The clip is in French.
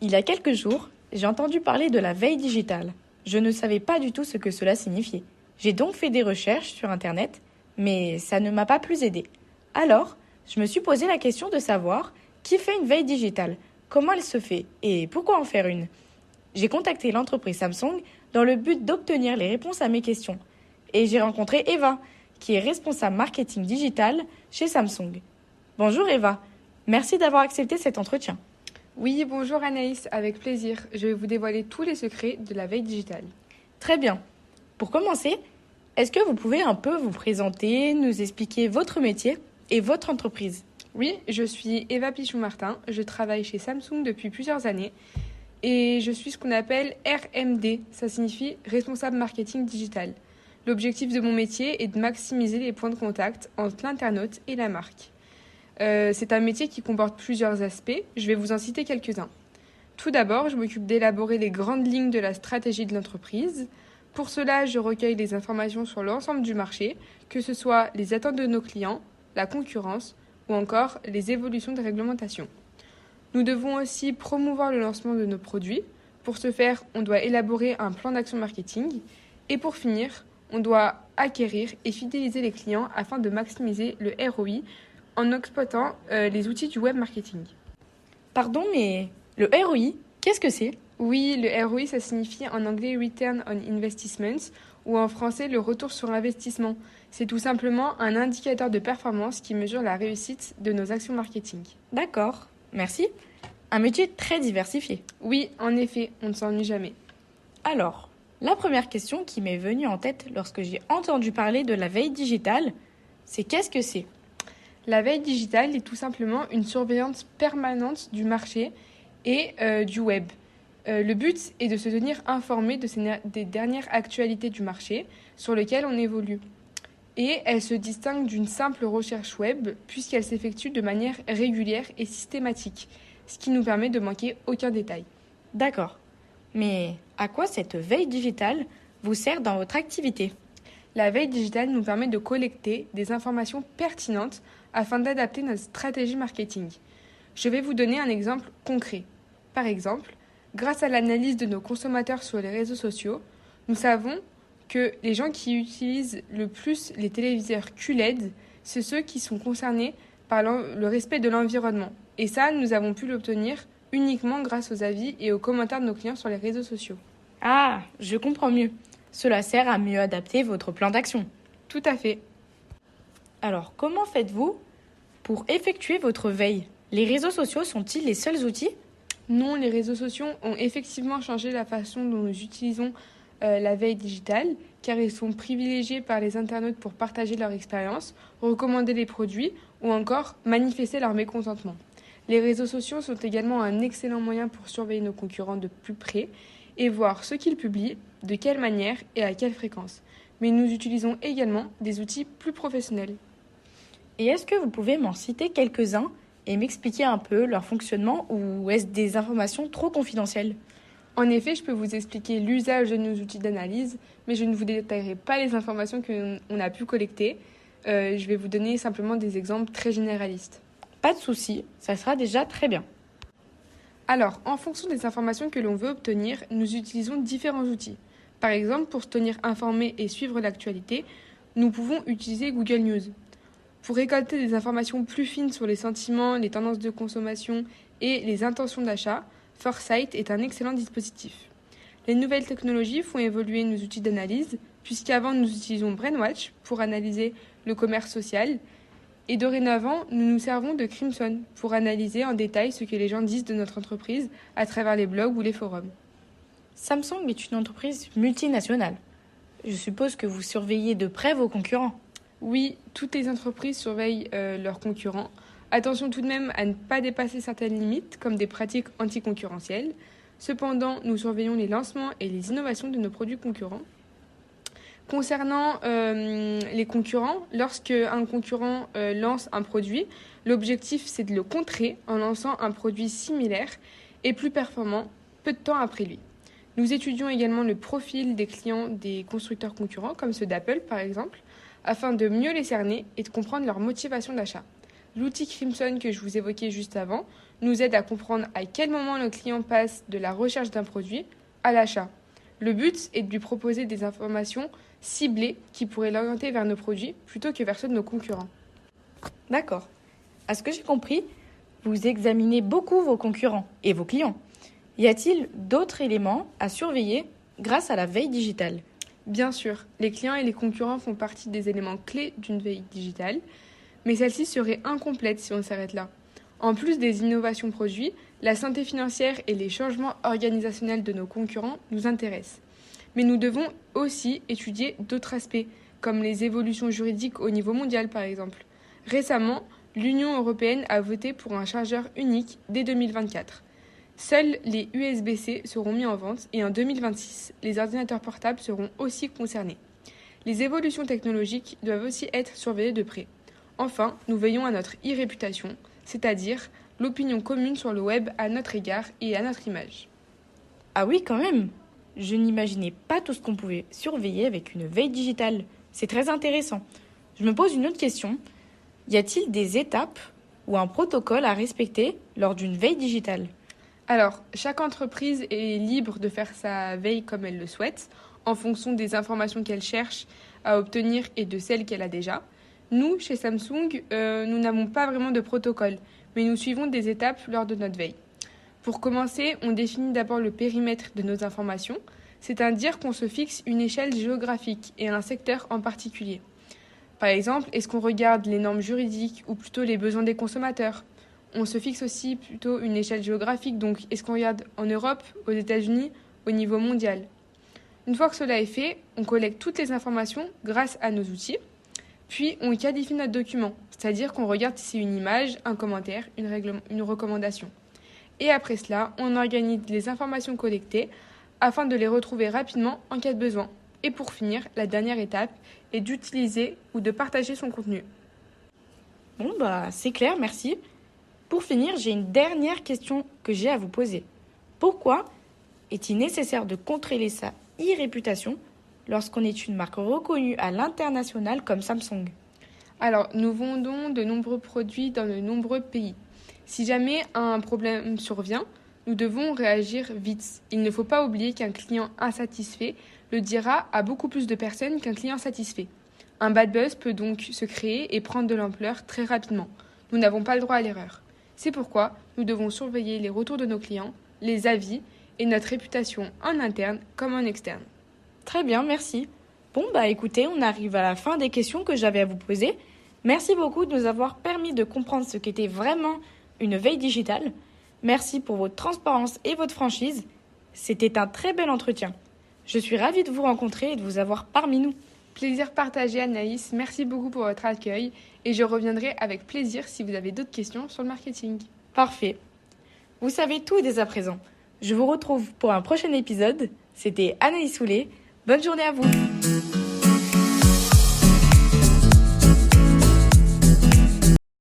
Il y a quelques jours, j'ai entendu parler de la veille digitale. Je ne savais pas du tout ce que cela signifiait. J'ai donc fait des recherches sur Internet, mais ça ne m'a pas plus aidé. Alors, je me suis posé la question de savoir qui fait une veille digitale, comment elle se fait et pourquoi en faire une. J'ai contacté l'entreprise Samsung dans le but d'obtenir les réponses à mes questions. Et j'ai rencontré Eva, qui est responsable marketing digital chez Samsung. Bonjour Eva, merci d'avoir accepté cet entretien. Oui, bonjour Anaïs, avec plaisir. Je vais vous dévoiler tous les secrets de la veille digitale. Très bien. Pour commencer, est-ce que vous pouvez un peu vous présenter, nous expliquer votre métier et votre entreprise? Oui, je suis Eva Pichon-Martin, je travaille chez Samsung depuis plusieurs années et je suis ce qu'on appelle RMD, ça signifie responsable marketing digital. L'objectif de mon métier est de maximiser les points de contact entre l'internaute et la marque. C'est un métier qui comporte plusieurs aspects, je vais vous en citer quelques-uns. Tout d'abord, je m'occupe d'élaborer les grandes lignes de la stratégie de l'entreprise. Pour cela, je recueille des informations sur l'ensemble du marché, que ce soit les attentes de nos clients, la concurrence ou encore les évolutions des réglementations. Nous devons aussi promouvoir le lancement de nos produits. Pour ce faire, on doit élaborer un plan d'action marketing. Et pour finir, on doit acquérir et fidéliser les clients afin de maximiser le ROI en exploitant les outils du web marketing. Pardon, mais le ROI, qu'est-ce que c'est? Oui, le ROI, ça signifie en anglais Return on Investment ou en français le retour sur investissement. C'est tout simplement un indicateur de performance qui mesure la réussite de nos actions marketing. D'accord, merci. Un métier très diversifié. Oui, en effet, on ne s'ennuie jamais. Alors, la première question qui m'est venue en tête lorsque j'ai entendu parler de la veille digitale, c'est qu'est-ce que c'est? La veille digitale est tout simplement une surveillance permanente du marché et du web. Le but est de se tenir informé des dernières actualités du marché sur lesquelles on évolue. Et elle se distingue d'une simple recherche web puisqu'elle s'effectue de manière régulière et systématique, ce qui nous permet de manquer aucun détail. D'accord. Mais à quoi cette veille digitale vous sert dans votre activité? La veille digitale nous permet de collecter des informations pertinentes afin d'adapter notre stratégie marketing. Je vais vous donner un exemple concret. Par exemple, grâce à l'analyse de nos consommateurs sur les réseaux sociaux, nous savons que les gens qui utilisent le plus les téléviseurs QLED, c'est ceux qui sont concernés par le respect de l'environnement. Et ça, nous avons pu l'obtenir uniquement grâce aux avis et aux commentaires de nos clients sur les réseaux sociaux. Ah, je comprends mieux. Cela sert à mieux adapter votre plan d'action. Tout à fait. Alors, comment faites-vous pour effectuer votre veille? Les réseaux sociaux sont-ils les seuls outils? Non, les réseaux sociaux ont effectivement changé la façon dont nous utilisons la veille digitale, car ils sont privilégiés par les internautes pour partager leur expérience, recommander les produits ou encore manifester leur mécontentement. Les réseaux sociaux sont également un excellent moyen pour surveiller nos concurrents de plus près et voir ce qu'ils publient, de quelle manière et à quelle fréquence. Mais nous utilisons également des outils plus professionnels. Et est-ce que vous pouvez m'en citer quelques-uns et m'expliquer un peu leur fonctionnement ou est-ce des informations trop confidentielles? En effet, je peux vous expliquer l'usage de nos outils d'analyse, mais je ne vous détaillerai pas les informations qu'on a pu collecter. Je vais vous donner simplement des exemples très généralistes. Pas de souci, ça sera déjà très bien. Alors, en fonction des informations que l'on veut obtenir, nous utilisons différents outils. Par exemple, pour se tenir informé et suivre l'actualité, nous pouvons utiliser Google News. Pour récolter des informations plus fines sur les sentiments, les tendances de consommation et les intentions d'achat, Foresight est un excellent dispositif. Les nouvelles technologies font évoluer nos outils d'analyse, puisqu'avant nous utilisions Brainwatch pour analyser le commerce social, et dorénavant nous nous servons de Crimson pour analyser en détail ce que les gens disent de notre entreprise à travers les blogs ou les forums. Samsung est une entreprise multinationale. Je suppose que vous surveillez de près vos concurrents. Oui, toutes les entreprises surveillent leurs concurrents. Attention tout de même à ne pas dépasser certaines limites, comme des pratiques anticoncurrentielles. Cependant, nous surveillons les lancements et les innovations de nos produits concurrents. Concernant les concurrents, lorsque un concurrent lance un produit, l'objectif c'est de le contrer en lançant un produit similaire et plus performant peu de temps après lui. Nous étudions également le profil des clients des constructeurs concurrents, comme ceux d'Apple par exemple, afin de mieux les cerner et de comprendre leur motivation d'achat. L'outil Crimson que je vous évoquais juste avant nous aide à comprendre à quel moment le client passe de la recherche d'un produit à l'achat. Le but est de lui proposer des informations ciblées qui pourraient l'orienter vers nos produits plutôt que vers ceux de nos concurrents. D'accord. À ce que j'ai compris, vous examinez beaucoup vos concurrents et vos clients. Y a-t-il d'autres éléments à surveiller grâce à la veille digitale ? Bien sûr, les clients et les concurrents font partie des éléments clés d'une veille digitale, mais celle-ci serait incomplète si on s'arrête là. En plus des innovations produits, la santé financière et les changements organisationnels de nos concurrents nous intéressent. Mais nous devons aussi étudier d'autres aspects, comme les évolutions juridiques au niveau mondial par exemple. Récemment, l'Union européenne a voté pour un chargeur unique dès 2024. Seuls les USB-C seront mis en vente et en 2026, les ordinateurs portables seront aussi concernés. Les évolutions technologiques doivent aussi être surveillées de près. Enfin, nous veillons à notre e-réputation, c'est-à-dire l'opinion commune sur le web à notre égard et à notre image. Ah oui, quand même. Je n'imaginais pas tout ce qu'on pouvait surveiller avec une veille digitale. C'est très intéressant. Je me pose une autre question. Y a-t-il des étapes ou un protocole à respecter lors d'une veille digitale ? Alors, chaque entreprise est libre de faire sa veille comme elle le souhaite, en fonction des informations qu'elle cherche à obtenir et de celles qu'elle a déjà. Nous, chez Samsung, nous n'avons pas vraiment de protocole, mais nous suivons des étapes lors de notre veille. Pour commencer, on définit d'abord le périmètre de nos informations, c'est-à-dire qu'on se fixe une échelle géographique et un secteur en particulier. Par exemple, est-ce qu'on regarde les normes juridiques ou plutôt les besoins des consommateurs ? On se fixe aussi plutôt une échelle géographique, donc est-ce qu'on regarde en Europe, aux États-Unis, au niveau mondial ? Une fois que cela est fait, on collecte toutes les informations grâce à nos outils, puis on qualifie notre document, c'est-à-dire qu'on regarde si c'est une image, un commentaire, une recommandation. Et après cela, on organise les informations collectées afin de les retrouver rapidement en cas de besoin. Et pour finir, la dernière étape est d'utiliser ou de partager son contenu. Bon, c'est clair, merci. Pour finir, j'ai une dernière question que j'ai à vous poser. Pourquoi est-il nécessaire de contrôler sa e-réputation lorsqu'on est une marque reconnue à l'international comme Samsung ? Alors, nous vendons de nombreux produits dans de nombreux pays. Si jamais un problème survient, nous devons réagir vite. Il ne faut pas oublier qu'un client insatisfait le dira à beaucoup plus de personnes qu'un client satisfait. Un bad buzz peut donc se créer et prendre de l'ampleur très rapidement. Nous n'avons pas le droit à l'erreur. C'est pourquoi nous devons surveiller les retours de nos clients, les avis et notre réputation en interne comme en externe. Très bien, merci. Bon, écoutez, on arrive à la fin des questions que j'avais à vous poser. Merci beaucoup de nous avoir permis de comprendre ce qu'était vraiment une veille digitale. Merci pour votre transparence et votre franchise. C'était un très bel entretien. Je suis ravie de vous rencontrer et de vous avoir parmi nous. Plaisir partagé, Anaïs. Merci beaucoup pour votre accueil et je reviendrai avec plaisir si vous avez d'autres questions sur le marketing. Parfait. Vous savez tout dès à présent. Je vous retrouve pour un prochain épisode. C'était Anaïs Soulet. Bonne journée à vous.